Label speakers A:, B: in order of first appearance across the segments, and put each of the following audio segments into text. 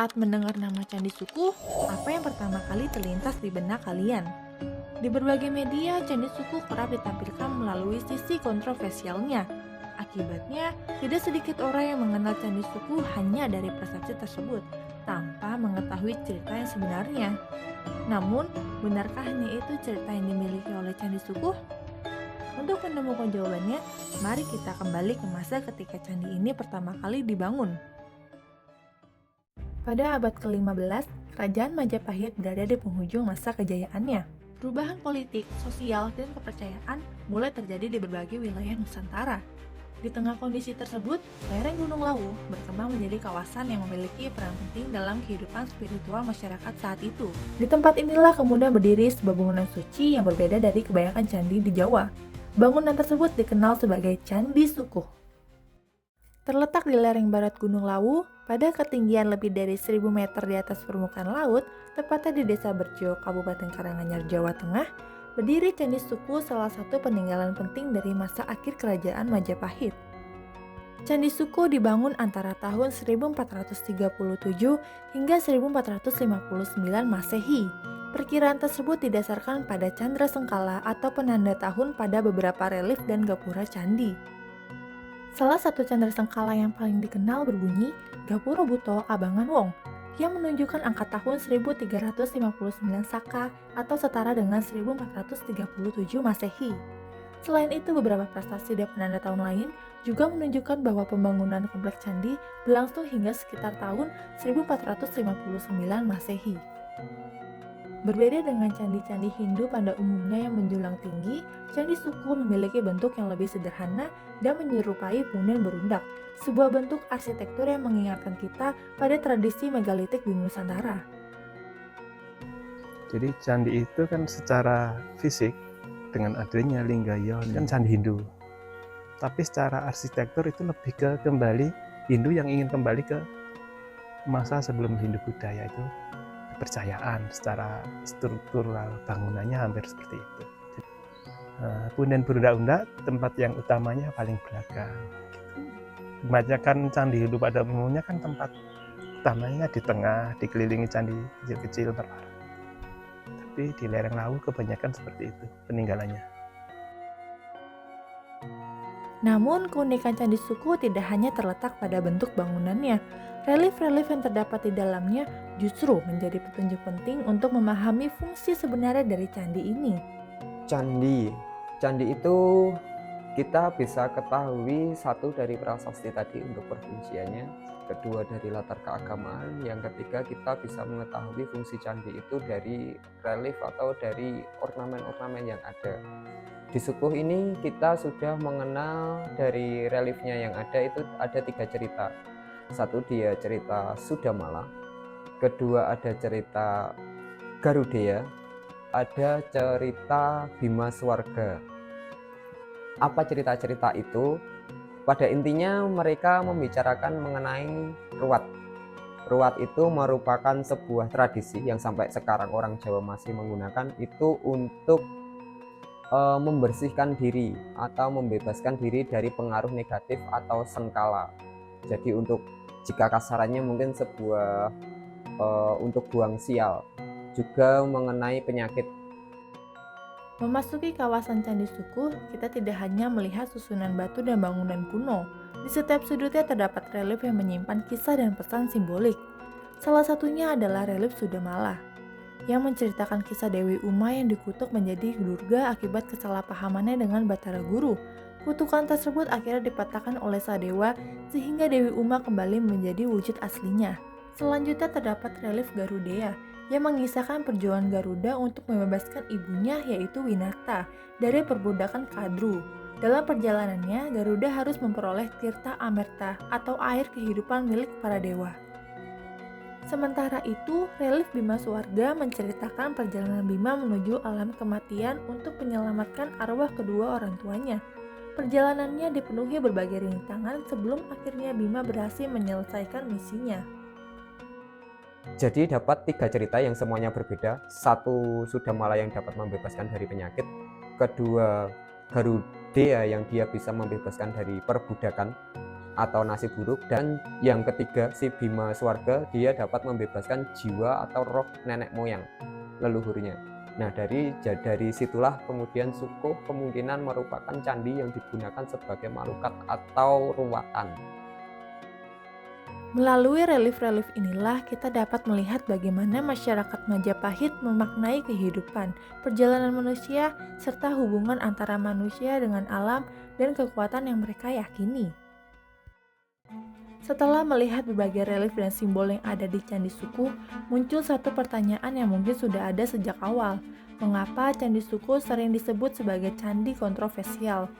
A: Saat mendengar nama Candi Sukuh, apa yang pertama kali terlintas di benak kalian? Di berbagai media, Candi Sukuh kerap ditampilkan melalui sisi kontroversialnya. Akibatnya, tidak sedikit orang yang mengenal Candi Sukuh hanya dari persepsi tersebut, tanpa mengetahui cerita yang sebenarnya. Namun, benarkah hanya itu cerita yang dimiliki oleh Candi Sukuh? Untuk menemukan jawabannya, mari kita kembali ke masa ketika candi ini pertama kali dibangun. Pada abad ke-15, Kerajaan Majapahit berada di penghujung masa kejayaannya. Perubahan politik, sosial, dan kepercayaan mulai terjadi di berbagai wilayah Nusantara. Di tengah kondisi tersebut, lereng Gunung Lawu berkembang menjadi kawasan yang memiliki peran penting dalam kehidupan spiritual masyarakat saat itu. Di tempat inilah kemudian berdiri sebuah bangunan suci yang berbeda dari kebanyakan candi di Jawa. Bangunan tersebut dikenal sebagai Candi Sukuh. Terletak di lereng barat Gunung Lawu, pada ketinggian lebih dari 1000 meter di atas permukaan laut, tepatnya di Desa Berjo, Kabupaten Karanganyar, Jawa Tengah, berdiri Candi Sukuh, salah satu peninggalan penting dari masa akhir Kerajaan Majapahit. Candi Sukuh dibangun antara tahun 1437 hingga 1459 Masehi. Perkiraan tersebut didasarkan pada candra sengkala atau penanda tahun pada beberapa relief dan gapura candi. Salah satu candra sengkala yang paling dikenal berbunyi Gapura Buto Abangan Wong, yang menunjukkan angka tahun 1359 Saka atau setara dengan 1437 Masehi. Selain itu, beberapa prestasi dan penanda tahun lain juga menunjukkan bahwa pembangunan kompleks candi berlangsung hingga sekitar tahun 1459 Masehi. Berbeda dengan candi-candi Hindu pada umumnya yang menjulang tinggi, Candi Sukuh memiliki bentuk yang lebih sederhana dan menyerupai punden berundak, sebuah bentuk arsitektur yang mengingatkan kita pada tradisi megalitik di Nusantara.
B: Jadi candi itu kan secara fisik dengan adanya Linggayon kan candi Hindu. Tapi secara arsitektur itu lebih ke kembali Hindu yang ingin kembali ke masa sebelum Hindu Buddha, yaitu kepercayaan secara struktural bangunannya hampir seperti itu. Punden berundak-undak tempat yang utamanya paling belakang. Kebanyakan candi Hindu pada umumnya kan tempat utamanya di tengah, dikelilingi candi kecil-kecil berwarna. Tapi di lereng Lawu kebanyakan seperti itu peninggalannya.
A: Namun, keunikan Candi Sukuh tidak hanya terletak pada bentuk bangunannya. Relief-relief yang terdapat di dalamnya justru menjadi petunjuk penting untuk memahami fungsi sebenarnya dari candi ini.
C: Candi itu kita bisa ketahui satu dari prasasti tadi untuk perfungsiannya, kedua dari latar keagamaan, yang ketiga kita bisa mengetahui fungsi candi itu dari relief atau dari ornamen-ornamen yang ada. Di Sukuh ini kita sudah mengenal dari reliefnya yang ada itu ada 3 cerita. Satu dia cerita Sudamala, kedua ada cerita Garudea, ada cerita Bima Swarga. Apa cerita-cerita itu? Pada intinya mereka membicarakan mengenai ruat. Ruat itu merupakan sebuah tradisi yang sampai sekarang orang Jawa masih menggunakan itu untuk membersihkan diri atau membebaskan diri dari pengaruh negatif atau sengkala. Jadi untuk jika kasarannya mungkin sebuah untuk buang sial, juga mengenai penyakit.
A: Memasuki kawasan Candi Sukuh, kita tidak hanya melihat susunan batu dan bangunan kuno. Di setiap sudutnya terdapat relief yang menyimpan kisah dan pesan simbolik. Salah satunya adalah relief Sudamala, yang menceritakan kisah Dewi Uma yang dikutuk menjadi durga akibat kesalahpahamannya dengan Batara Guru. Kutukan tersebut akhirnya dipatahkan oleh Sadewa sehingga Dewi Uma kembali menjadi wujud aslinya. Selanjutnya terdapat relief Garudea yang mengisahkan perjuangan Garuda untuk membebaskan ibunya yaitu Winata dari perbudakan Kadru. Dalam perjalanannya, Garuda harus memperoleh Tirta Amerta atau air kehidupan milik para dewa. Sementara itu, relief Bima Swarga menceritakan perjalanan Bima menuju alam kematian untuk menyelamatkan arwah kedua orang tuanya. Perjalanannya dipenuhi berbagai rintangan sebelum akhirnya Bima berhasil menyelesaikan misinya.
C: Jadi dapat 3 cerita yang semuanya berbeda. Satu Sudamala yang dapat membebaskan dari penyakit, kedua Garudea yang dia bisa membebaskan dari perbudakan atau nasib buruk, dan yang ketiga si Bima Swarga, dia dapat membebaskan jiwa atau roh nenek moyang leluhurnya. Nah dari situlah kemudian Sukuh kemungkinan merupakan candi yang digunakan sebagai malukat atau ruatan.
A: Melalui relief-relief inilah kita dapat melihat bagaimana masyarakat Majapahit memaknai kehidupan, perjalanan manusia, serta hubungan antara manusia dengan alam dan kekuatan yang mereka yakini. Setelah melihat berbagai relief dan simbol yang ada di Candi Sukuh, muncul satu pertanyaan yang mungkin sudah ada sejak awal. Mengapa Candi Sukuh sering disebut sebagai candi kontroversial?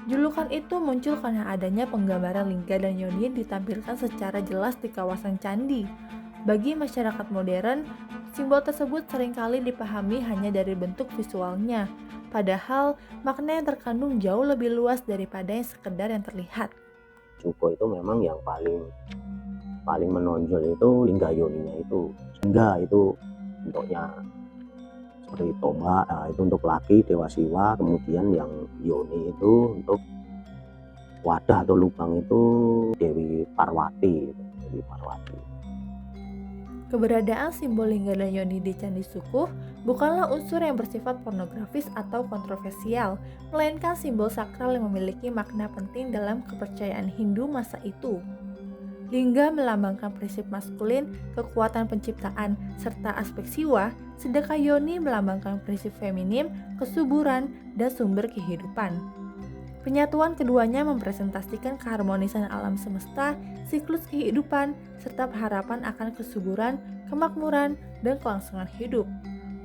A: Julukan itu muncul karena adanya penggambaran Lingga dan Yoni ditampilkan secara jelas di kawasan candi. Bagi masyarakat modern, simbol tersebut seringkali dipahami hanya dari bentuk visualnya, padahal makna yang terkandung jauh lebih luas daripada yang sekedar yang terlihat.
D: Sukuh itu memang yang paling menonjol itu Lingga Yoninya itu. Lingga itu bentuknya seperti tombak, itu untuk laki Dewa Siwa, kemudian yang Yoni itu untuk wadah atau lubang itu Dewi Parwati.
A: Keberadaan simbol Lingga dan Yoni di Candi Sukuh bukanlah unsur yang bersifat pornografis atau kontroversial, melainkan simbol sakral yang memiliki makna penting dalam kepercayaan Hindu masa itu. Lingga melambangkan prinsip maskulin, kekuatan penciptaan, serta aspek siwa, sedangkan Yoni melambangkan prinsip feminim, kesuburan, dan sumber kehidupan. Penyatuan keduanya mempresentasikan keharmonisan alam semesta, siklus kehidupan, serta harapan akan kesuburan, kemakmuran, dan kelangsungan hidup.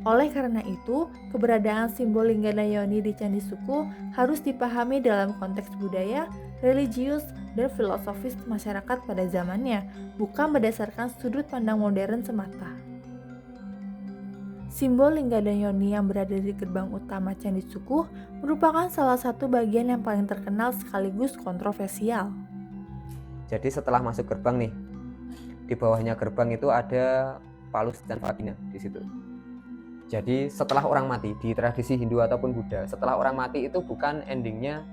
A: Oleh karena itu, keberadaan simbol Lingga dan Yoni di Candi Sukuh harus dipahami dalam konteks budaya, religius, dan filosofis masyarakat pada zamannya, bukan berdasarkan sudut pandang modern semata. Simbol Lingga dan Yoni yang berada di gerbang utama Candi Sukuh merupakan salah satu bagian yang paling terkenal sekaligus kontroversial.
C: Jadi setelah masuk gerbang nih, di bawahnya gerbang itu ada Palus dan Vagina di situ. Jadi setelah orang mati, di tradisi Hindu ataupun Buddha, setelah orang mati itu bukan endingnya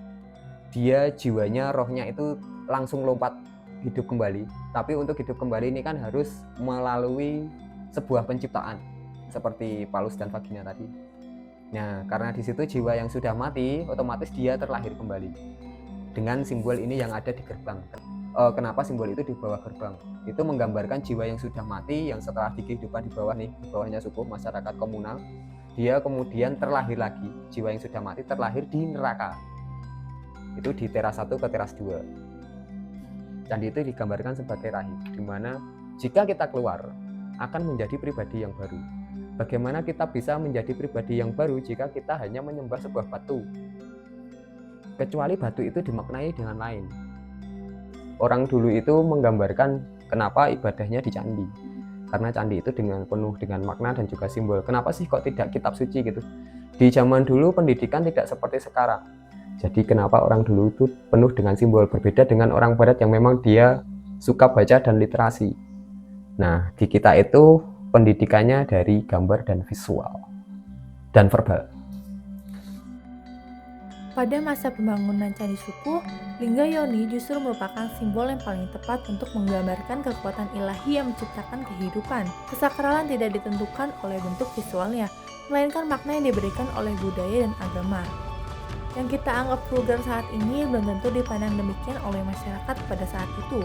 C: dia jiwanya, rohnya itu langsung lompat hidup kembali. Tapi untuk hidup kembali ini kan harus melalui sebuah penciptaan seperti Palus dan Vagina tadi. Nah, karena di situ jiwa yang sudah mati, otomatis dia terlahir kembali dengan simbol ini yang ada di gerbang. Kenapa simbol itu di bawah gerbang? Itu menggambarkan jiwa yang sudah mati, yang setelah di kehidupan di bawah nih, di bawahnya suku masyarakat komunal, dia kemudian terlahir lagi. Jiwa yang sudah mati terlahir di neraka. Itu di teras 1 ke teras 2. Candi itu digambarkan sebagai rahim, di mana jika kita keluar akan menjadi pribadi yang baru. Bagaimana kita bisa menjadi pribadi yang baru jika kita hanya menyembah sebuah batu? Kecuali batu itu dimaknai dengan lain. Orang dulu itu menggambarkan kenapa ibadahnya di candi. Karena candi itu penuh dengan makna dan juga simbol. Kenapa sih kok tidak kitab suci gitu? Di zaman dulu pendidikan tidak seperti sekarang. Jadi kenapa orang dulu itu penuh dengan simbol, berbeda dengan orang barat yang memang dia suka baca dan literasi. Nah, di kita itu pendidikannya dari gambar dan visual dan verbal.
A: Pada masa pembangunan Candi Sukuh, Lingga Yoni justru merupakan simbol yang paling tepat untuk menggambarkan kekuatan ilahi yang menciptakan kehidupan. Kesakralan tidak ditentukan oleh bentuk visualnya, melainkan makna yang diberikan oleh budaya dan agama. Yang kita anggap vulgar saat ini belum tentu dipandang demikian oleh masyarakat pada saat itu.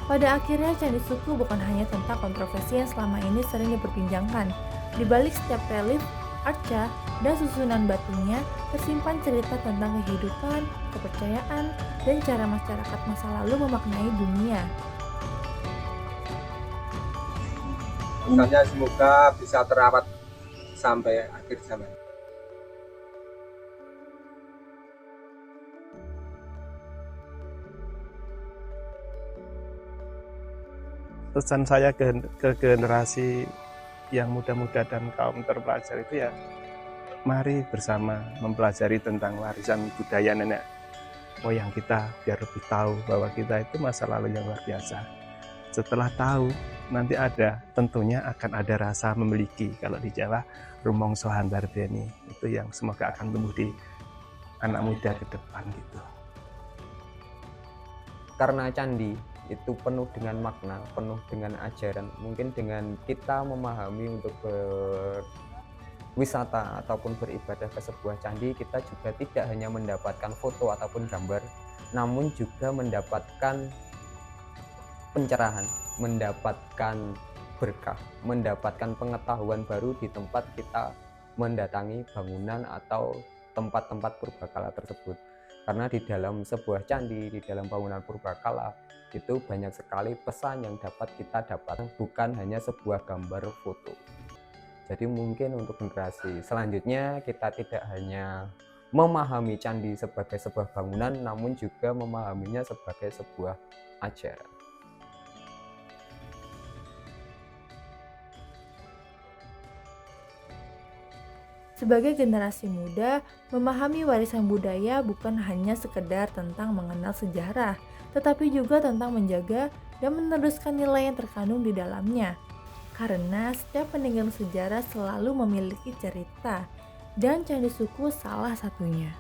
A: Pada akhirnya, Candi Sukuh bukan hanya tentang kontroversi yang selama ini sering diperbincangkan. Di balik setiap relief, arca, dan susunan batunya tersimpan cerita tentang kehidupan, kepercayaan, dan cara masyarakat masa lalu memaknai dunia.
E: Misalnya semoga bisa terawat sampai akhir zaman.
B: Pesan saya ke generasi yang muda-muda dan kaum terpelajar itu ya, mari bersama mempelajari tentang warisan budaya nenek moyang kita, biar lebih tahu bahwa kita itu masa lalu yang luar biasa. Setelah tahu, nanti tentunya akan ada rasa memiliki. Kalau di Jawa, rumongso handarbeni, itu yang semoga akan tumbuh di anak muda ke depan gitu.
C: Karena candi itu penuh dengan makna, penuh dengan ajaran. Mungkin dengan kita memahami untuk berwisata ataupun beribadah ke sebuah candi, kita juga tidak hanya mendapatkan foto ataupun gambar, namun juga mendapatkan pencerahan, mendapatkan berkah, mendapatkan pengetahuan baru di tempat kita mendatangi bangunan atau tempat-tempat purbakala tersebut. Karena di dalam sebuah candi, di dalam bangunan purbakala itu banyak sekali pesan yang dapat kita dapat, bukan hanya sebuah gambar foto. Jadi mungkin untuk generasi selanjutnya kita tidak hanya memahami candi sebagai sebuah bangunan, namun juga memahaminya sebagai sebuah ajaran.
A: Sebagai generasi muda, memahami warisan budaya bukan hanya sekedar tentang mengenal sejarah, tetapi juga tentang menjaga dan meneruskan nilai yang terkandung di dalamnya. Karena setiap peninggalan sejarah selalu memiliki cerita, dan Candi Suku salah satunya.